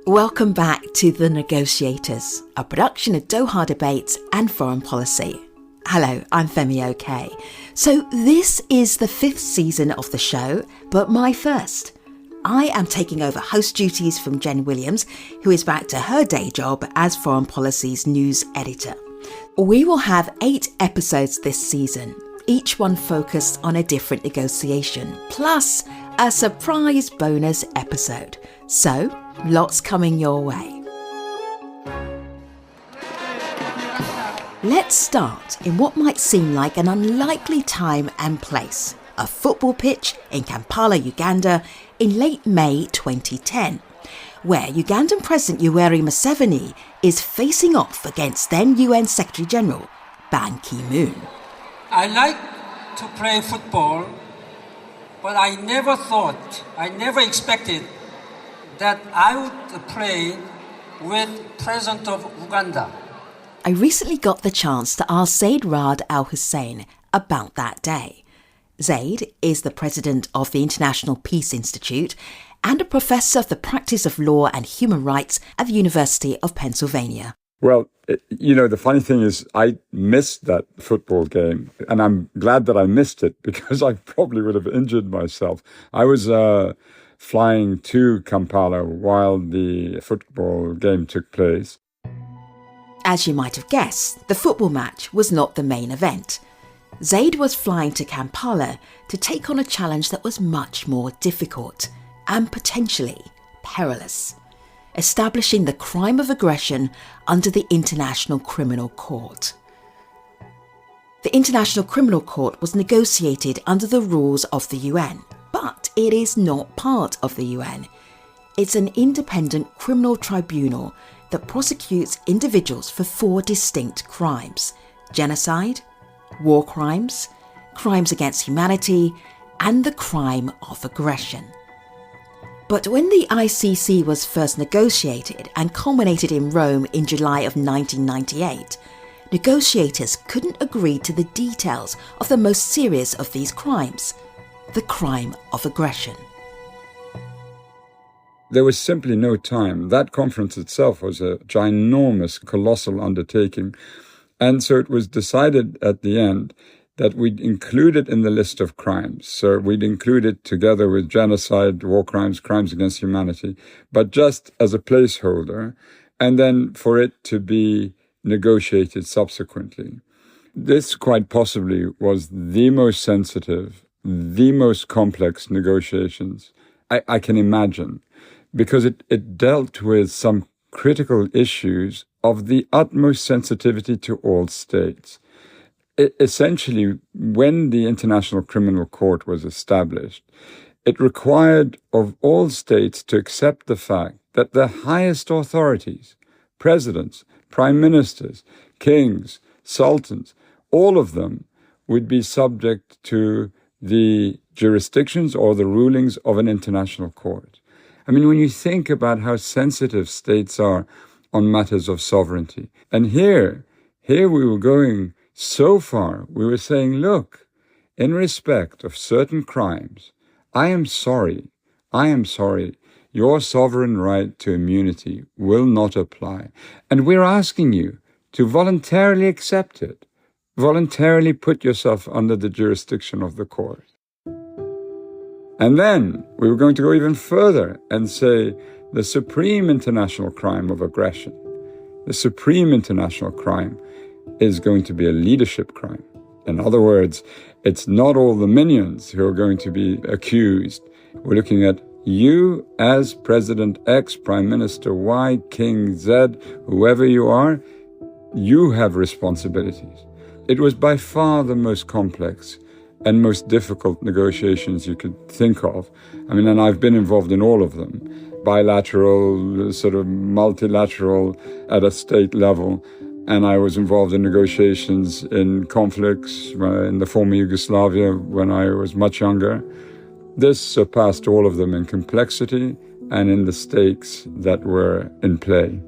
Welcome back to The Negotiators, a production of Doha Debates and Foreign Policy. Hello, I'm Femi Oke. So this is the 5th season of the show, but my first. I am taking over host duties from Jen Williams, who is back to her day job as Foreign Policy's news editor. We will have 8 episodes this season, each one focused on a different negotiation, plus a surprise bonus episode. So, lots coming your way. Let's start in what might seem like an unlikely time and place, a football pitch in Kampala, Uganda, in late May 2010, where Ugandan President Yoweri Museveni is facing off against then UN Secretary-General Ban Ki-moon. I like to play football, but I never expected that I would play with President of Uganda. I recently got the chance to ask Zeid Ra'ad Al Hussein about that day. Zeid is the president of the International Peace Institute and a professor of the practice of law and human rights at the University of Pennsylvania. Well, the funny thing is I missed that football game, and I'm glad that I missed it because I probably would have injured myself. I was flying to Kampala while the football game took place. As you might have guessed, the football match was not the main event. Zeid was flying to Kampala to take on a challenge that was much more difficult and potentially perilous: establishing the crime of aggression under the International Criminal Court. The International Criminal Court was negotiated under the rules of the UN, but it is not part of the UN. It's an independent criminal tribunal that prosecutes individuals for 4 distinct crimes: genocide, war crimes, crimes against humanity, and the crime of aggression. But when the ICC was first negotiated and culminated in Rome in July of 1998, negotiators couldn't agree to the details of the most serious of these crimes: the crime of aggression. There was simply no time. That conference itself was a ginormous, colossal undertaking. And so it was decided at the end that we'd include it in the list of crimes. So we'd include it together with genocide, war crimes, crimes against humanity, but just as a placeholder, and then for it to be negotiated subsequently. This quite possibly was the most sensitive, the most complex negotiations I can imagine, because it dealt with some critical issues of the utmost sensitivity to all states. Essentially, when the International Criminal Court was established, it required of all states to accept the fact that the highest authorities, presidents, prime ministers, kings, sultans, all of them would be subject to the jurisdictions or the rulings of an international court. I mean, when you think about how sensitive states are on matters of sovereignty, and here we were going so far, we were saying, look, in respect of certain crimes, I am sorry, your sovereign right to immunity will not apply. And we're asking you to voluntarily accept it, voluntarily put yourself under the jurisdiction of the court. And then we were going to go even further and say the supreme international crime of aggression, the supreme international crime is going to be a leadership crime. In other words, it's not all the minions who are going to be accused. We're looking at you as President X, Prime Minister Y, King Z, whoever you are, you have responsibilities. It was by far the most complex and most difficult negotiations you could think of. I mean, and I've been involved in all of them, bilateral, sort of multilateral at a state level. And I was involved in negotiations in conflicts in the former Yugoslavia when I was much younger. This surpassed all of them in complexity and in the stakes that were in play.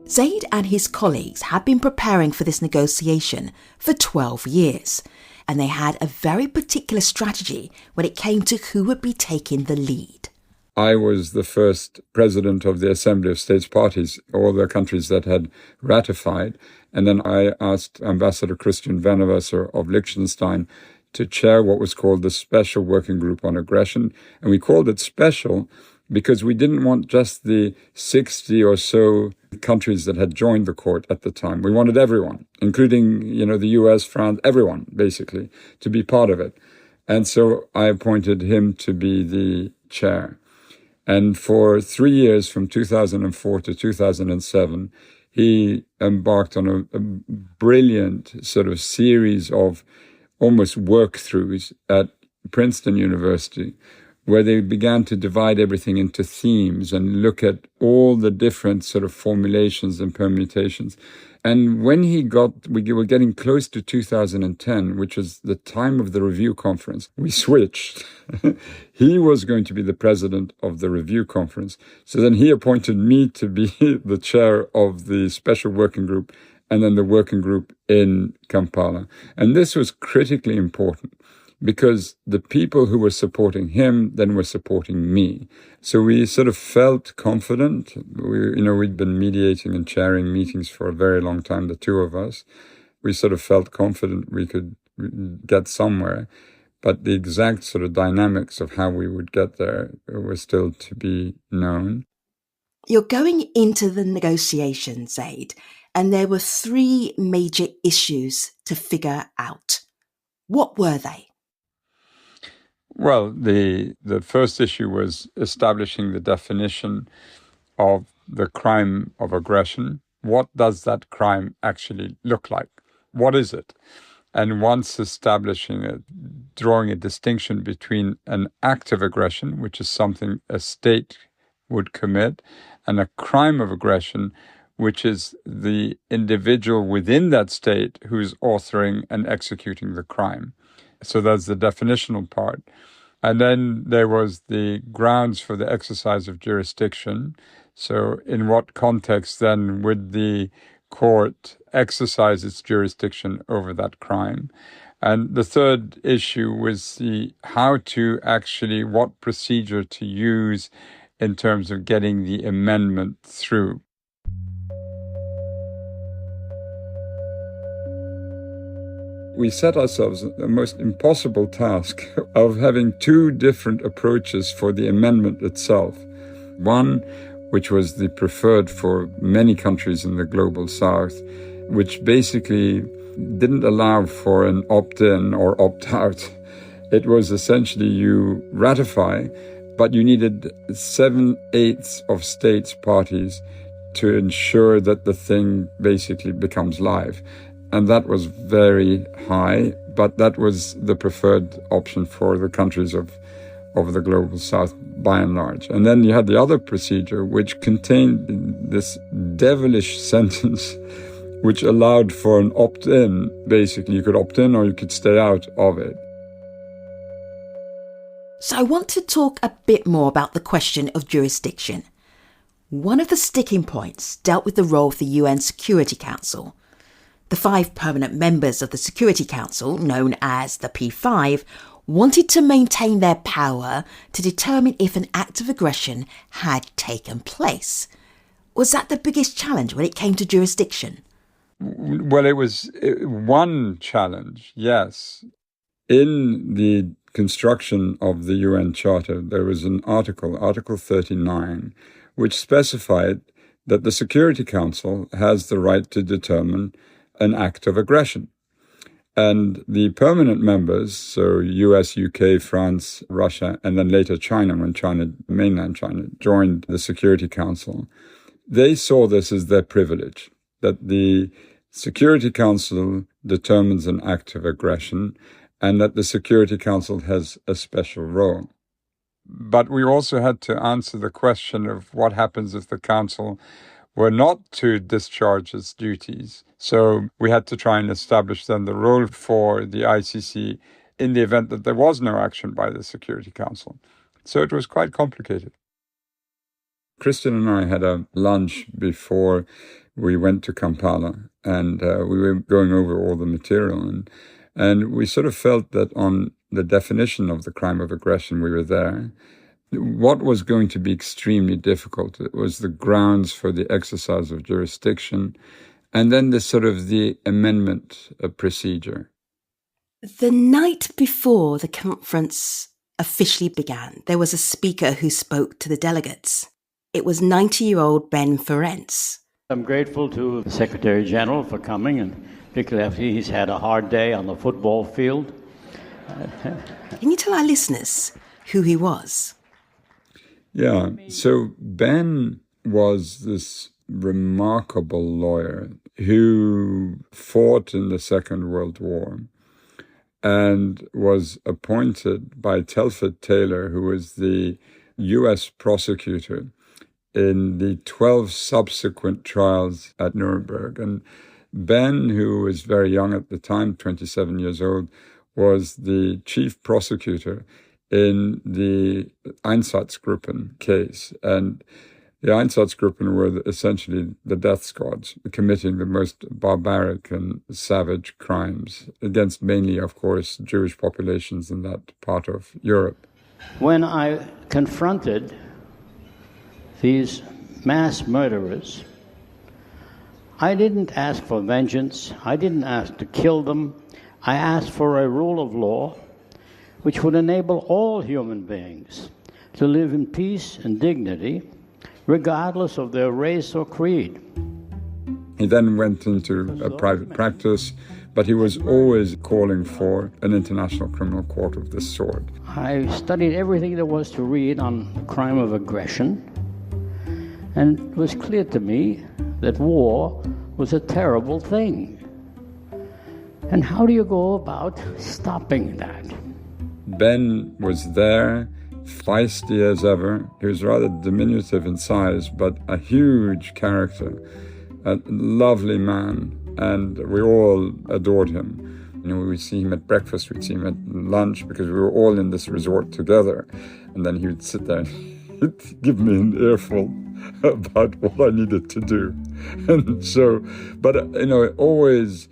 Zeid and his colleagues had been preparing for this negotiation for 12 years, and they had a very particular strategy when it came to who would be taking the lead. I was the first president of the Assembly of States Parties, all the countries that had ratified. And then I asked Ambassador Christian Venevesser of Liechtenstein to chair what was called the Special Working Group on Aggression. And we called it special because we didn't want just the 60 or so countries that had joined the court at the time. We wanted everyone, including, the US, France, everyone, basically, to be part of it. And so I appointed him to be the chair. And for 3 years, from 2004 to 2007, he embarked on a brilliant sort of series of almost work-throughs at Princeton University, where they began to divide everything into themes and look at all the different sort of formulations and permutations. And when we were getting close to 2010, which was the time of the review conference, we switched. He was going to be the president of the review conference. So then he appointed me to be the chair of the special working group and then the working group in Kampala. And this was critically important, because the people who were supporting him then were supporting me. So we sort of felt confident. We'd been mediating and chairing meetings for a very long time, the two of us. We sort of felt confident we could get somewhere. But the exact sort of dynamics of how we would get there were still to be known. You're going into the negotiations, Zeid, and there were 3 major issues to figure out. What were they? Well, the first issue was establishing the definition of the crime of aggression. What does that crime actually look like? What is it? And once establishing it, drawing a distinction between an act of aggression, which is something a state would commit, and a crime of aggression, which is the individual within that state who's authoring and executing the crime. So that's the definitional part. And then there was the grounds for the exercise of jurisdiction. So in what context then would the court exercise its jurisdiction over that crime? And the third issue was what procedure to use in terms of getting the amendment through. We set ourselves the most impossible task of having 2 different approaches for the amendment itself. One, which was the preferred for many countries in the global south, which basically didn't allow for an opt-in or opt-out. It was essentially you ratify, but you needed 7/8 of states parties to ensure that the thing basically becomes live. And that was very high, but that was the preferred option for the countries of the global south by and large. And then you had the other procedure, which contained this devilish sentence, which allowed for an opt-in. Basically, you could opt in or you could stay out of it. So I want to talk a bit more about the question of jurisdiction. One of the sticking points dealt with the role of the UN Security Council. The 5 permanent members of the Security Council, known as the P5, wanted to maintain their power to determine if an act of aggression had taken place. Was that the biggest challenge when it came to jurisdiction? Well, it was one challenge, yes. In the construction of the UN Charter, there was an Article 39, which specified that the Security Council has the right to determine an act of aggression. And the permanent members, so US, UK, France, Russia, and then later China, when mainland China, joined the Security Council, they saw this as their privilege, that the Security Council determines an act of aggression and that the Security Council has a special role. But we also had to answer the question of what happens if the Council were not to discharge its duties. So we had to try and establish then the role for the ICC in the event that there was no action by the Security Council. So it was quite complicated. Christian and I had a lunch before we went to Kampala, and we were going over all the material. And we sort of felt that on the definition of the crime of aggression, we were there. What was going to be extremely difficult was the grounds for the exercise of jurisdiction, and then the amendment procedure. The night before the conference officially began, there was a speaker who spoke to the delegates. It was 90-year-old Ben Ferencz. I'm grateful to the Secretary General for coming, and particularly after he's had a hard day on the football field. Can you tell our listeners who he was? Yeah, so Ben was this remarkable lawyer who fought in the Second World War and was appointed by Telford Taylor, who was the U.S. prosecutor in the 12 subsequent trials at Nuremberg. And Ben, who was very young at the time, 27 years old, was the chief prosecutor in the Einsatzgruppen case. And the Einsatzgruppen were essentially the death squads, committing the most barbaric and savage crimes against mainly, of course, Jewish populations in that part of Europe. When I confronted these mass murderers, I didn't ask for vengeance. I didn't ask to kill them. I asked for a rule of law which would enable all human beings to live in peace and dignity, regardless of their race or creed. He then went into a private practice, but he was always calling for an international criminal court of this sort. I studied everything there was to read on the crime of aggression, and it was clear to me that war was a terrible thing. And how do you go about stopping that? Ben was there, feisty as ever. He was rather diminutive in size, but a huge character, a lovely man, and we all adored him. We'd see him at breakfast, we'd see him at lunch, because we were all in this resort together. And then he would sit there and he'd give me an earful about what I needed to do. And so, but, always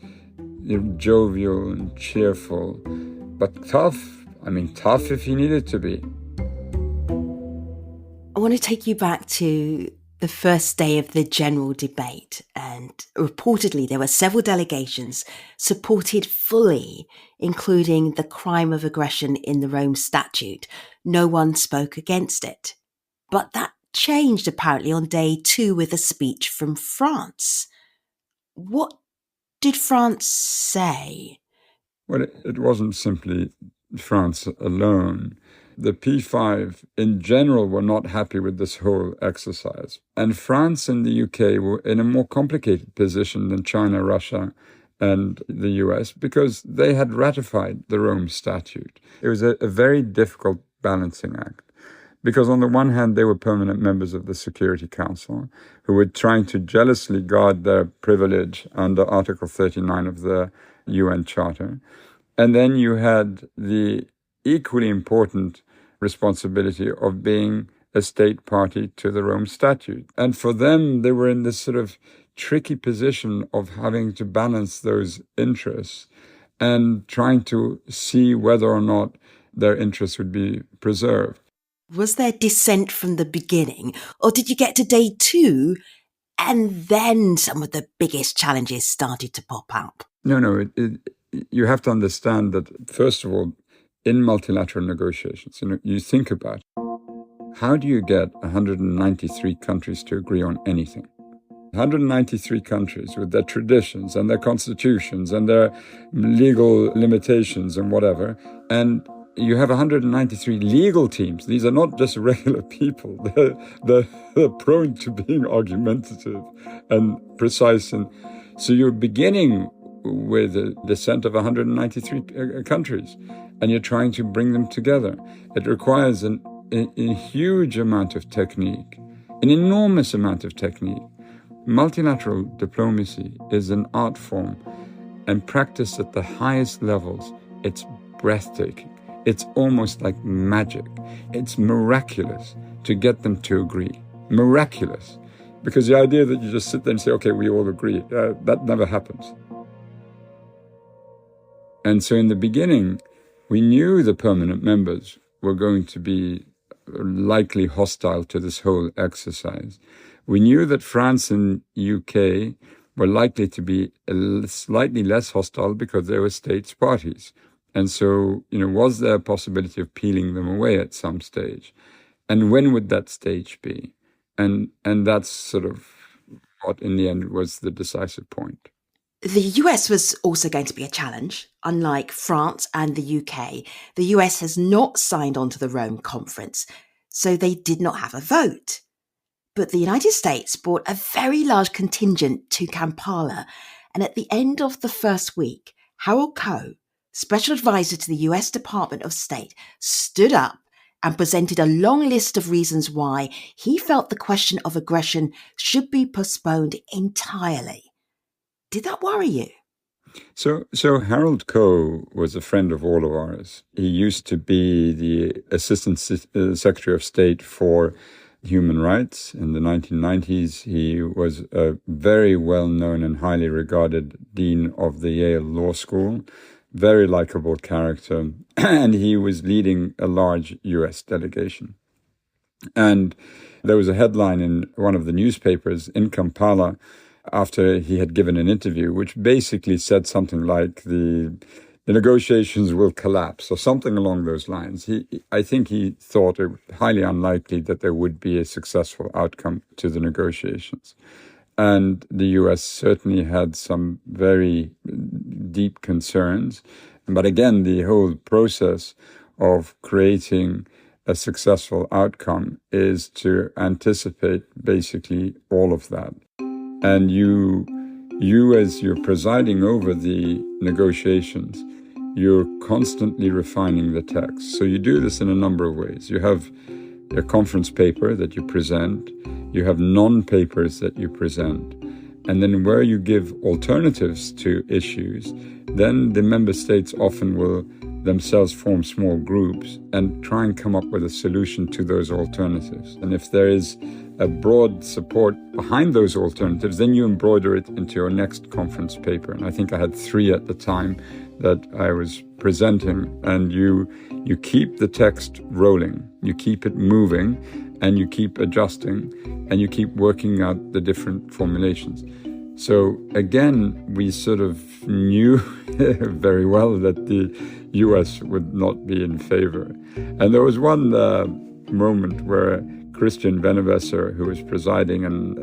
jovial and cheerful, but tough. Tough if he needed to be. I want to take you back to the first day of the general debate, and reportedly there were several delegations supported fully, including the crime of aggression in the Rome Statute. No one spoke against it. But that changed apparently on day 2 with a speech from France. What did France say? Well, it wasn't simply France alone. The P5 in general were not happy with this whole exercise. And France and the UK were in a more complicated position than China, Russia, and the US because they had ratified the Rome Statute. It was a very difficult balancing act because on the one hand, they were permanent members of the Security Council who were trying to jealously guard their privilege under Article 39 of the UN Charter. And then you had the equally important responsibility of being a state party to the Rome Statute. And for them, they were in this sort of tricky position of having to balance those interests and trying to see whether or not their interests would be preserved. Was there dissent from the beginning, or did you get to day 2 and then some of the biggest challenges started to pop up? No, you have to understand that, first of all, in multilateral negotiations, you think about how do you get 193 countries to agree on anything? 193 countries with their traditions and their constitutions and their legal limitations and whatever. And you have 193 legal teams. These are not just regular people. They're prone to being argumentative and precise. And so you're beginning with a descent of 193 countries, and you're trying to bring them together. It requires a huge amount of technique, an enormous amount of technique. Multilateral diplomacy is an art form, and practiced at the highest levels, it's breathtaking. It's almost like magic. It's miraculous to get them to agree. Miraculous. Because the idea that you just sit there and say, okay, we all agree, that never happens. And so in the beginning, we knew the permanent members were going to be likely hostile to this whole exercise. We knew that France and UK were likely to be slightly less hostile because they were states parties. And so, was there a possibility of peeling them away at some stage? And when would that stage be? And that's sort of what, in the end, was the decisive point. The US was also going to be a challenge. Unlike France and the UK, the US has not signed on to the Rome Conference, so they did not have a vote. But the United States brought a very large contingent to Kampala, and at the end of the first week, Harold Koh, Special Advisor to the US Department of State, stood up and presented a long list of reasons why he felt the question of aggression should be postponed entirely. Did that worry you? So Harold Koh was a friend of all of ours. He used to be the Assistant Secretary of State for Human Rights in the 1990s. He was a very well-known and highly regarded dean of the Yale Law School, very likable character, and he was leading a large U.S. delegation. And there was a headline in one of the newspapers in Kampala after he had given an interview, which basically said something like the negotiations will collapse or something along those lines. I think he thought it highly unlikely that there would be a successful outcome to the negotiations. And the US certainly had some very deep concerns. But again, the whole process of creating a successful outcome is to anticipate basically all of that. And you as you're presiding over the negotiations, you're constantly refining the text. So you do this in a number of ways. You have a conference paper that you present, you have non-papers that you present, and then where you give alternatives to issues, then the member states often will themselves form small groups and try and come up with a solution to those alternatives. And if there is a broad support behind those alternatives, then you embroider it into your next conference paper. And I think I had 3 at the time that I was presenting, and you keep the text rolling, you keep it moving, and you keep adjusting, and you keep working out the different formulations. So again, we sort of knew very well that the US would not be in favor. And there was one moment where Christian Venevesser, who was presiding, and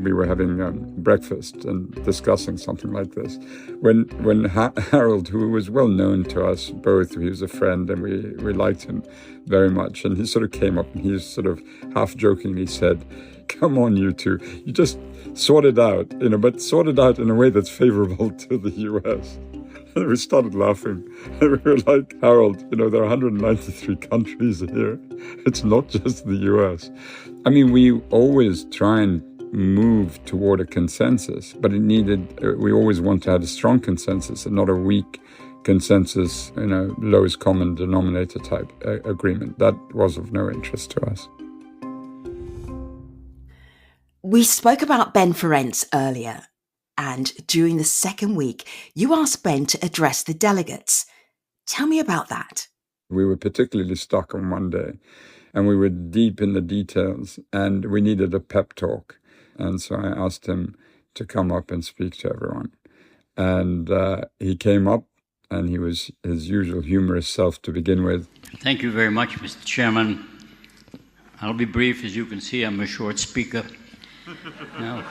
we were having breakfast and discussing something like this. When Harold, who was well known to us both, he was a friend and we liked him very much, and he sort of came up and he sort of half jokingly said, "Come on, you two, you just sort it out, but sort it out in a way that's favorable to the US." And we started laughing. And we were like, "Harold, there are 193 countries here. It's not just the US." I mean, we always try and move toward a consensus, but we always want to have a strong consensus and not a weak consensus, lowest common denominator type agreement. That was of no interest to us. We spoke about Ben Ferencz earlier, and during the second week, you asked Ben to address the delegates. Tell me about that. We were particularly stuck on one day, and we were deep in the details, and we needed a pep talk. And so I asked him to come up and speak to everyone. And he came up, and he was his usual humorous self to begin with. Thank you very much, Mr. Chairman. I'll be brief. As you can see, I'm a short speaker. No.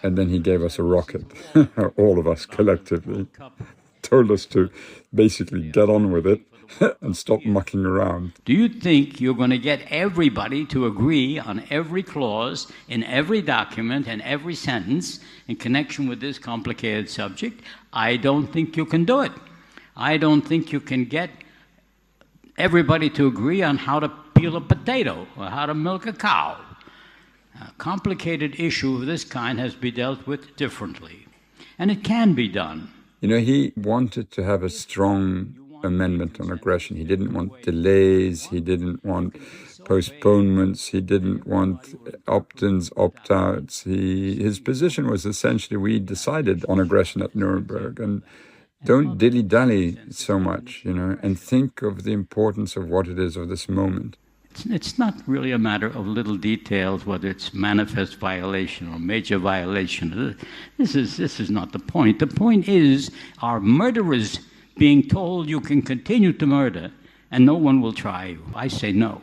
And then he gave us a rocket, all of us collectively, told us to basically get on with it and stop mucking around. Do you think you're going to get everybody to agree on every clause in every document and every sentence in connection with this complicated subject? I don't think you can do it. I don't think you can get everybody to agree on how to peel a potato or how to milk a cow. A complicated issue of this kind has to be dealt with differently, and it can be done. He wanted to have a strong amendment on aggression. He didn't want delays, he didn't want postponements, he didn't want opt-ins, opt-outs. His position was essentially, we decided on aggression at Nuremberg, and don't dilly-dally so much, and think of the importance of what it is of this moment. It's not really a matter of little details, whether it's manifest violation or major violation. This is not the point. The point is, are murderers being told you can continue to murder and no one will try you? I say no.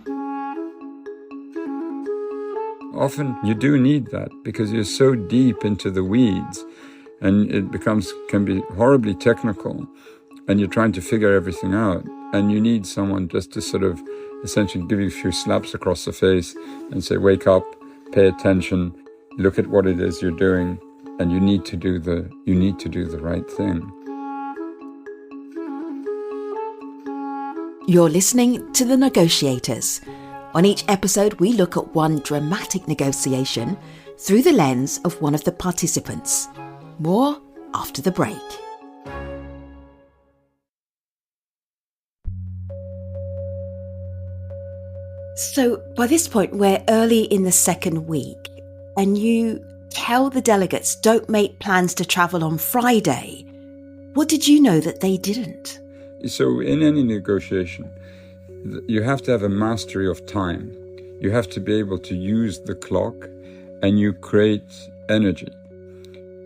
Often you do need that because you're so deep into the weeds and it can be horribly technical and you're trying to figure everything out, and you need someone just to sort of essentially give you a few slaps across the face and say, wake up, pay attention, look at what it is you're doing, and you need to do the right thing. You're listening to The Negotiators. On each episode, we look at one dramatic negotiation through the lens of one of the participants. More after the break. So by this point, we're early in the second week, and you tell the delegates don't make plans to travel on Friday. What did you know that they didn't? So in any negotiation, you have to have a mastery of time. You have to be able to use the clock, and you create energy.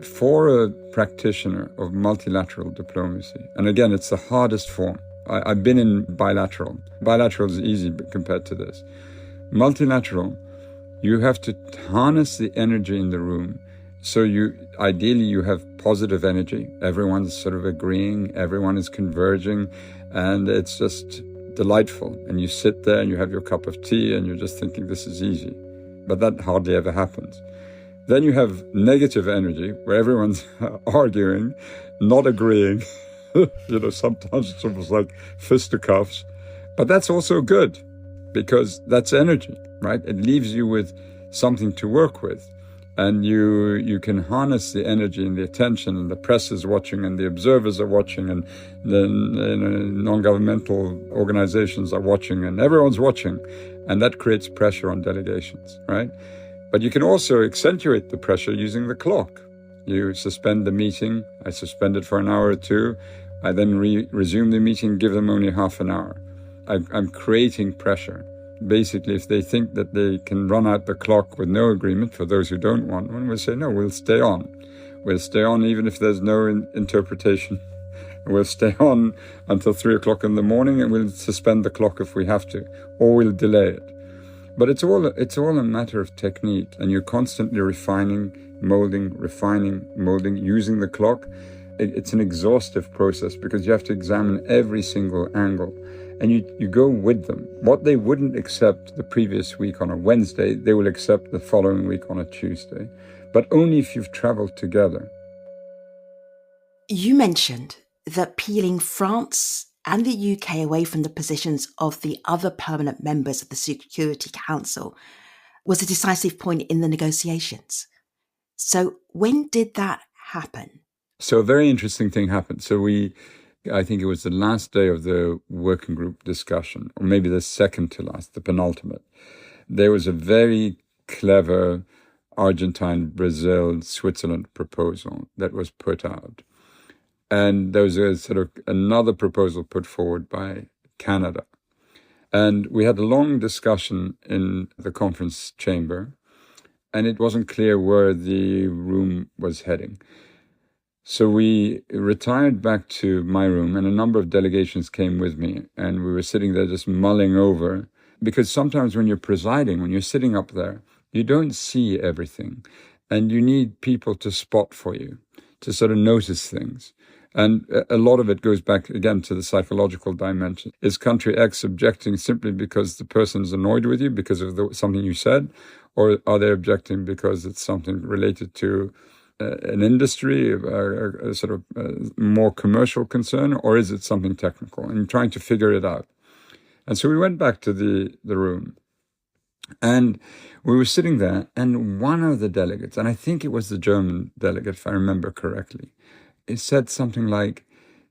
For a practitioner of multilateral diplomacy, and again, it's the hardest form. I've been in bilateral. Bilateral is easy compared to this. Multilateral, you have to harness the energy in the room. So ideally you have positive energy. Everyone's sort of agreeing, everyone is converging, and it's just delightful. And you sit there and you have your cup of tea and you're just thinking this is easy. But that hardly ever happens. Then you have negative energy where everyone's arguing, not agreeing. Sometimes it's almost like fisticuffs. But that's also good because that's energy, right? It leaves you with something to work with. And you can harness the energy and the attention, and the press is watching and the observers are watching and the non-governmental organizations are watching and everyone's watching. And that creates pressure on delegations, right? But you can also accentuate the pressure using the clock. You suspend the meeting. I suspend it for an hour or two. I then resume the meeting, give them only half an hour. I'm creating pressure. Basically, if they think that they can run out the clock with no agreement, for those who don't want one, we'll say, no, we'll stay on. We'll stay on even if there's no interpretation. We'll stay on until 3 o'clock in the morning, and we'll suspend the clock if we have to, or we'll delay it. But it's all a matter of technique, and you're constantly refining, molding, using the clock. It's an exhaustive process because you have to examine every single angle, and you go with them. What they wouldn't accept the previous week on a Wednesday, they will accept the following week on a Tuesday, but only if you've traveled together. You mentioned that peeling France and the UK away from the positions of the other permanent members of the Security Council was a decisive point in the negotiations. So when did that happen? So a very interesting thing happened. So I think it was the last day of the working group discussion, or maybe the second to last, the penultimate. There was a very clever Argentine, Brazil, Switzerland proposal that was put out. And there was a sort of another proposal put forward by Canada. And we had a long discussion in the conference chamber, and it wasn't clear where the room was heading. So we retired back to my room, and a number of delegations came with me, and we were sitting there just mulling over. Because sometimes when you're presiding, when you're sitting up there, you don't see everything, and you need people to spot for you, to sort of notice things. And a lot of it goes back, again, to the psychological dimension. Is country X objecting simply because the person's annoyed with you because of something you said? Or are they objecting because it's something related to an industry, a sort of more commercial concern? Or is it something technical? And trying to figure it out. And so we went back to the room. And we were sitting there, and one of the delegates, and I think it was the German delegate, if I remember correctly, it said something like,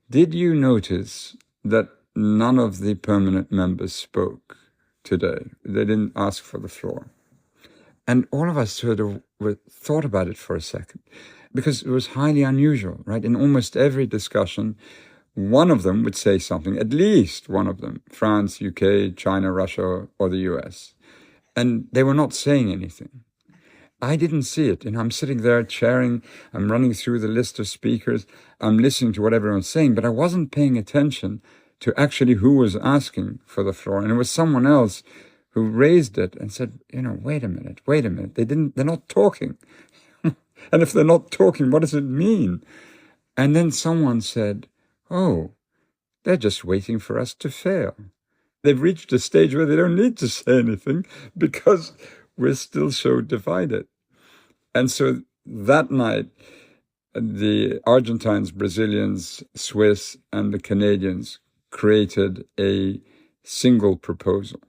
did you notice that none of the permanent members spoke today? They didn't ask for the floor. And all of us sort of thought about it for a second, because it was highly unusual, right? In almost every discussion, one of them would say something, at least one of them, France, UK, China, Russia, or the US. And they were not saying anything. I didn't see it. I'm sitting there chairing, I'm running through the list of speakers, I'm listening to what everyone's saying, but I wasn't paying attention to actually who was asking for the floor. And it was someone else who raised it and said, wait a minute. They're not talking. And if they're not talking, what does it mean? And then someone said, oh, they're just waiting for us to fail. They've reached a stage where they don't need to say anything because we're still so divided. And so that night, the Argentines, Brazilians, Swiss, and the Canadians created a single proposal.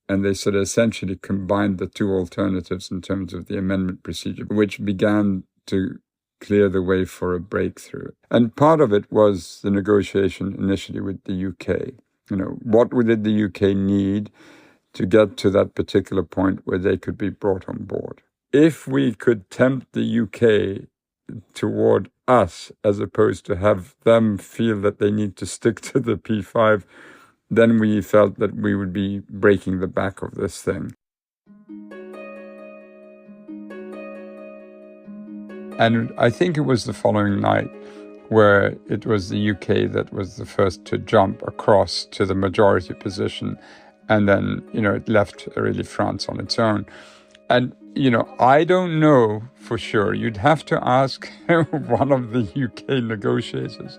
And they sort of essentially combined the two alternatives in terms of the amendment procedure, which began to clear the way for a breakthrough. And part of it was the negotiation initially with the UK. What did the UK need to get to that particular point where they could be brought on board? If we could tempt the UK toward us, as opposed to have them feel that they need to stick to the P5, then we felt that we would be breaking the back of this thing. And I think it was the following night where it was the UK that was the first to jump across to the majority position. And then, it left really France on its own. And, I don't know for sure. You'd have to ask one of the UK negotiators.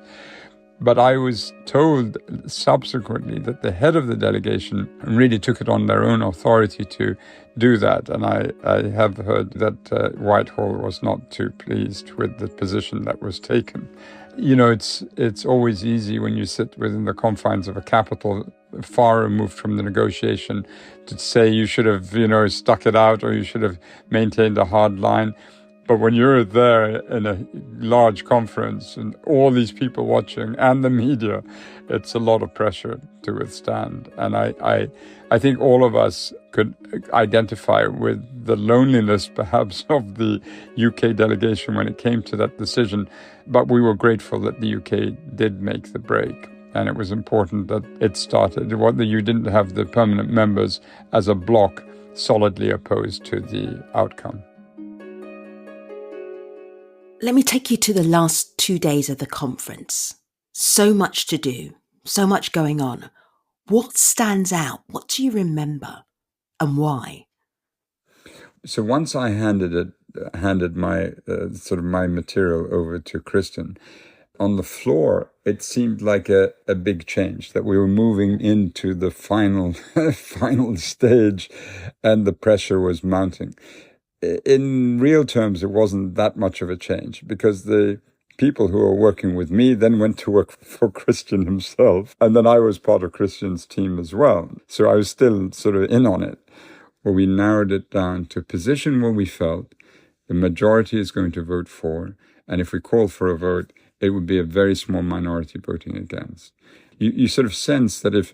But I was told subsequently that the head of the delegation really took it on their own authority to do that. And I have heard that Whitehall was not too pleased with the position that was taken. It's always easy when you sit within the confines of a capital far removed from the negotiation to say you should have, stuck it out or you should have maintained a hard line. But when you're there in a large conference and all these people watching and the media, it's a lot of pressure to withstand. And I think all of us could identify with the loneliness, perhaps, of the UK delegation when it came to that decision. But we were grateful that the UK did make the break. And it was important that it started. You didn't have the permanent members as a bloc solidly opposed to the outcome. Let me take you to the last 2 days of the conference. So much to do, so much going on. What stands out? What do you remember? And why? So once I handed my my material over to Christian, on the floor, it seemed like a big change, that we were moving into the final stage and the pressure was mounting. In real terms, it wasn't that much of a change because the people who were working with me then went to work for Christian himself. And then I was part of Christian's team as well. So I was still sort of in on it, where we narrowed it down to a position where we felt the majority is going to vote for. And if we call for a vote, it would be a very small minority voting against. You sort of sense that if,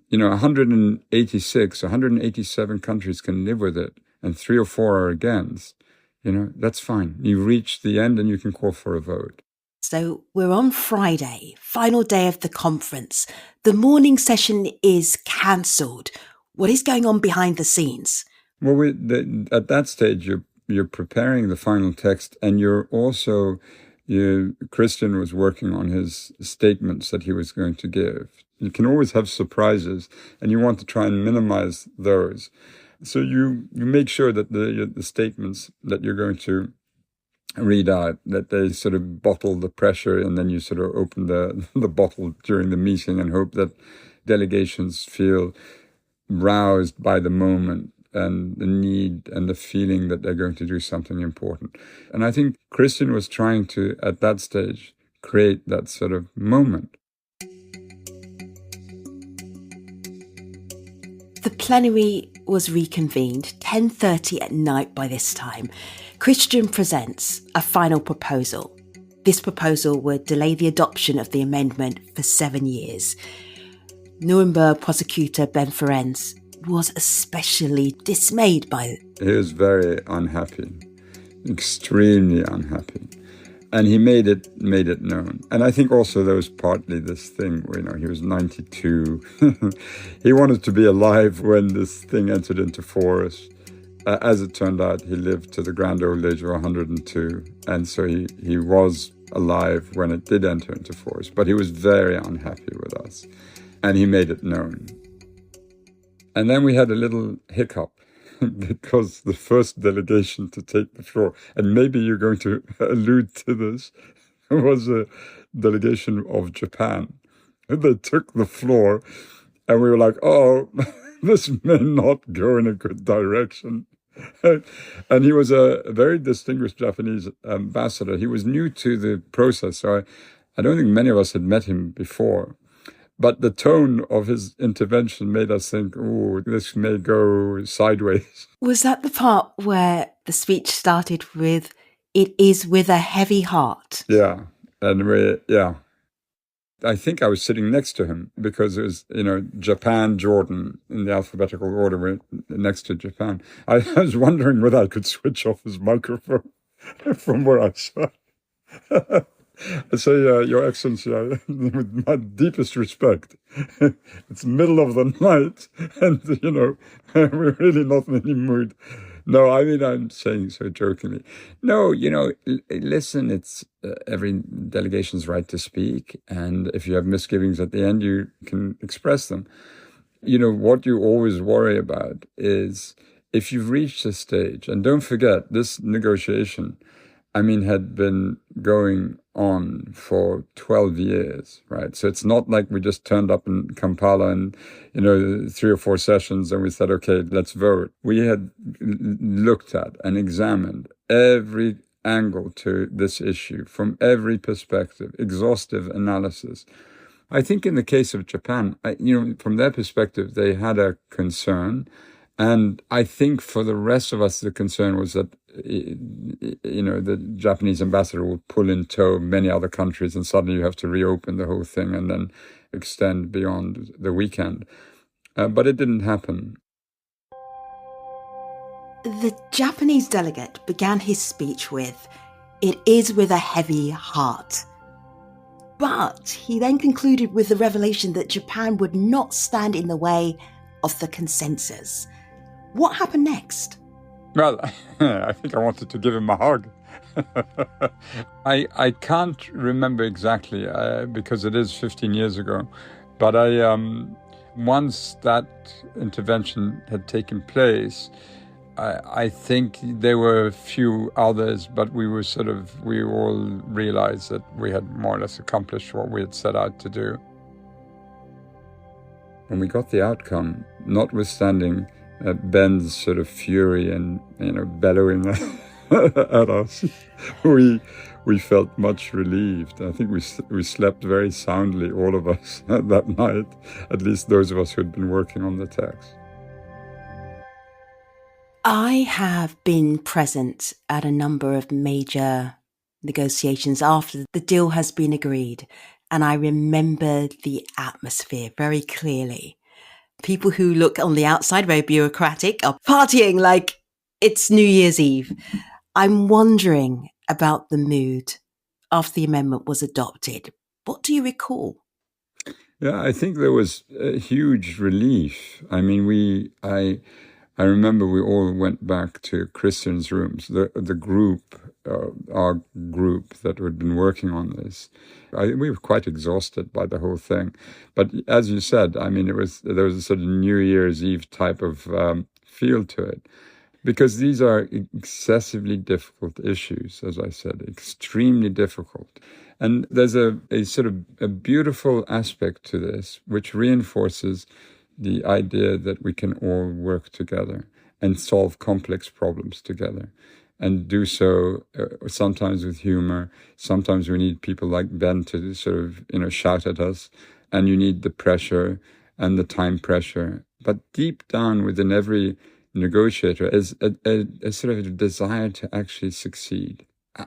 186, 187 countries can live with it, and 3 or 4 are against, that's fine. You reach the end and you can call for a vote. So we're on Friday, final day of the conference. The morning session is cancelled. What is going on behind the scenes? Well, at that stage, you're preparing the final text, and Christian was working on his statements that he was going to give. You can always have surprises, and you want to try and minimize those. So you make sure that the statements that you're going to read out, that they sort of bottle the pressure, and then you sort of open the bottle during the meeting and hope that delegations feel roused by the moment and the need and the feeling that they're going to do something important. And I think Christian was trying to, at that stage, create that sort of moment. The plenary was reconvened 10:30 at night by this time. Christian presents a final proposal. This proposal would delay the adoption of the amendment for 7 years. Nuremberg prosecutor Ben Ferencz was especially dismayed by it. He was very unhappy, extremely unhappy. And he made it known. And I think also there was partly this thing, he was 92. He wanted to be alive when this thing entered into force. As it turned out, he lived to the grand old age of 102. And so he was alive when it did enter into force. But he was very unhappy with us. And he made it known. And then we had a little hiccup. Because the first delegation to take the floor, and maybe you're going to allude to this, was a delegation of Japan. They took the floor, and we were like, oh, this may not go in a good direction. And he was a very distinguished Japanese ambassador. He was new to the process, so I don't think many of us had met him before. But the tone of his intervention made us think, oh, this may go sideways. Was that the part where the speech started with, "It is with a heavy heart"? Yeah. And I think I was sitting next to him because it was, Japan, Jordan in the alphabetical order. We're next to Japan. I was wondering whether I could switch off his microphone from where I sat. I say, Your Excellency, with my deepest respect, it's middle of the night and, we're really not in any mood. No, I mean, I'm saying so jokingly. No, listen, it's every delegation's right to speak. And if you have misgivings at the end, you can express them. What you always worry about is if you've reached a stage, and don't forget, this negotiation, had been going on for 12 years, right? So it's not like we just turned up in Kampala and, 3 or 4 sessions and we said, okay, let's vote. We had looked at and examined every angle to this issue from every perspective, exhaustive analysis. I think in the case of Japan, from their perspective, they had a concern. And I think for the rest of us, the concern was that, the Japanese ambassador will pull in tow many other countries and suddenly you have to reopen the whole thing and then extend beyond the weekend. But it didn't happen. The Japanese delegate began his speech with, "It is with a heavy heart." But he then concluded with the revelation that Japan would not stand in the way of the consensus. What happened next? Well, I think I wanted to give him a hug. I can't remember exactly because it is 15 years ago. But once that intervention had taken place, I think there were a few others, but we all realized that we had more or less accomplished what we had set out to do. When we got the outcome, notwithstanding Ben's sort of fury and, bellowing at us, we felt much relieved. I think we slept very soundly, all of us, that night, at least those of us who had been working on the text. I have been present at a number of major negotiations after the deal has been agreed, and I remember the atmosphere very clearly. People who look on the outside very bureaucratic are partying like it's New Year's Eve. I'm wondering about the mood after the amendment was adopted. What do you recall? Yeah, I think there was a huge relief. I remember we all went back to Christian's rooms, the group, our group that had been working on this. We were quite exhausted by the whole thing. But as you said, there was a sort of New Year's Eve type of feel to it. Because these are excessively difficult issues, as I said, extremely difficult. And there's a sort of a beautiful aspect to this, which reinforces the idea that we can all work together and solve complex problems together, and do so sometimes with humor. Sometimes we need people like Ben to sort of, shout at us, and you need the pressure and the time pressure. But deep down within every negotiator is a sort of a desire to actually succeed.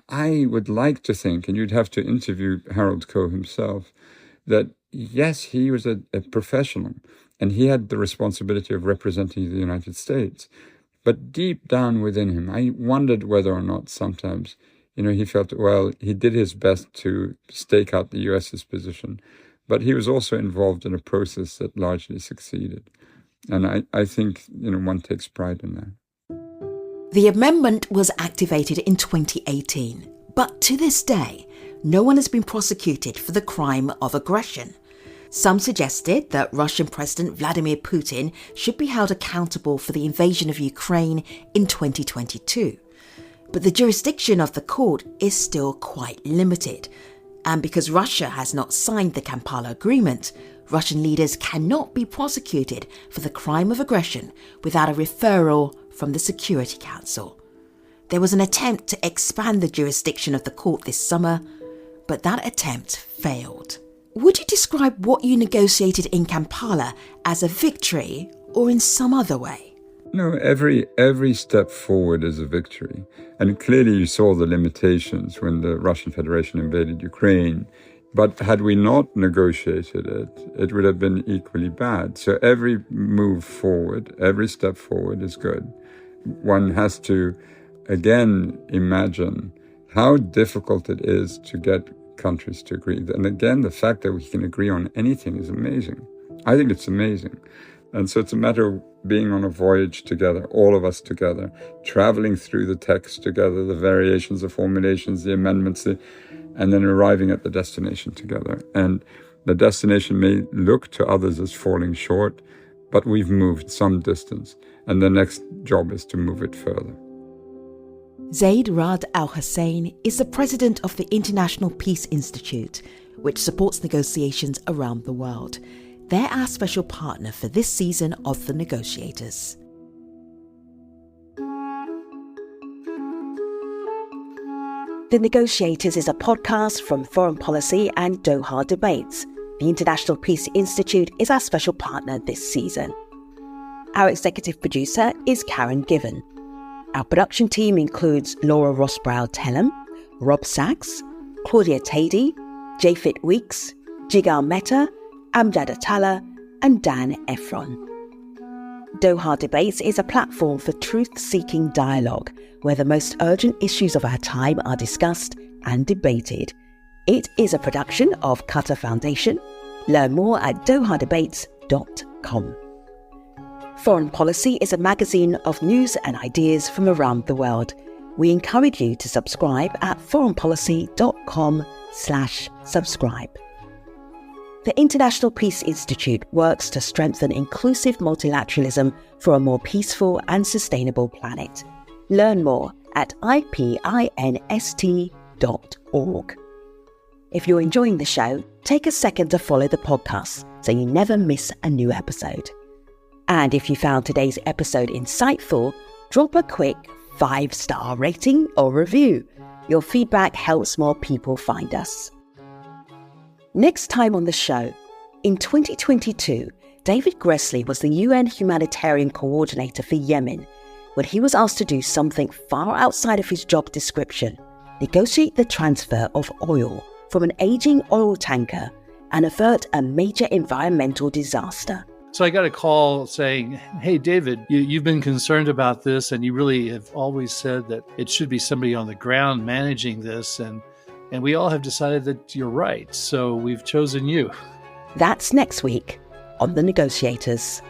I would like to think, and you'd have to interview Harold Coe himself, that yes, he was a professional, and he had the responsibility of representing the United States. But deep down within him, I wondered whether or not sometimes he felt, well, he did his best to stake out the US's position, but he was also involved in a process that largely succeeded. And I think, one takes pride in that. The amendment was activated in 2018, but to this day, no one has been prosecuted for the crime of aggression. Some suggested that Russian President Vladimir Putin should be held accountable for the invasion of Ukraine in 2022. But the jurisdiction of the court is still quite limited. And because Russia has not signed the Kampala Agreement, Russian leaders cannot be prosecuted for the crime of aggression without a referral from the Security Council. There was an attempt to expand the jurisdiction of the court this summer, but that attempt failed. Would you describe what you negotiated in Kampala as a victory or in some other way? No, every step forward is a victory. And clearly you saw the limitations when the Russian Federation invaded Ukraine. But had we not negotiated it, it would have been equally bad. So every move forward, every step forward is good. One has to, again, imagine how difficult it is to get countries to agree. And again, the fact that we can agree on anything is amazing. I think it's amazing. And so it's a matter of being on a voyage together, all of us together, traveling through the text together, the variations, the formulations, the amendments, and then arriving at the destination together. And the destination may look to others as falling short, but we've moved some distance. And the next job is to move it further. Zeid Ra'ad Al Hussein is the president of the International Peace Institute, which supports negotiations around the world. They're our special partner for this season of The Negotiators. The Negotiators is a podcast from Foreign Policy and Doha Debates. The International Peace Institute is our special partner this season. Our executive producer is Karen Given. Our production team includes Laura Rossbrow-Tellem, Rob Sachs, Claudia Tady, Jafit Weeks, Jigal Mehta, Amjad Atala, and Dan Ephron. Doha Debates is a platform for truth-seeking dialogue where the most urgent issues of our time are discussed and debated. It is a production of Qatar Foundation. Learn more at dohadebates.com. Foreign Policy is a magazine of news and ideas from around the world. We encourage you to subscribe at foreignpolicy.com/subscribe. The International Peace Institute works to strengthen inclusive multilateralism for a more peaceful and sustainable planet. Learn more at ipinst.org. If you're enjoying the show, take a second to follow the podcast so you never miss a new episode. And if you found today's episode insightful, drop a quick 5-star rating or review. Your feedback helps more people find us. Next time on the show, in 2022, David Gressley was the UN Humanitarian Coordinator for Yemen when he was asked to do something far outside of his job description, negotiate the transfer of oil from an aging oil tanker and avert a major environmental disaster. So I got a call saying, hey, David, you've been concerned about this, and you really have always said that it should be somebody on the ground managing this. And we all have decided that you're right. So we've chosen you. That's next week on The Negotiators.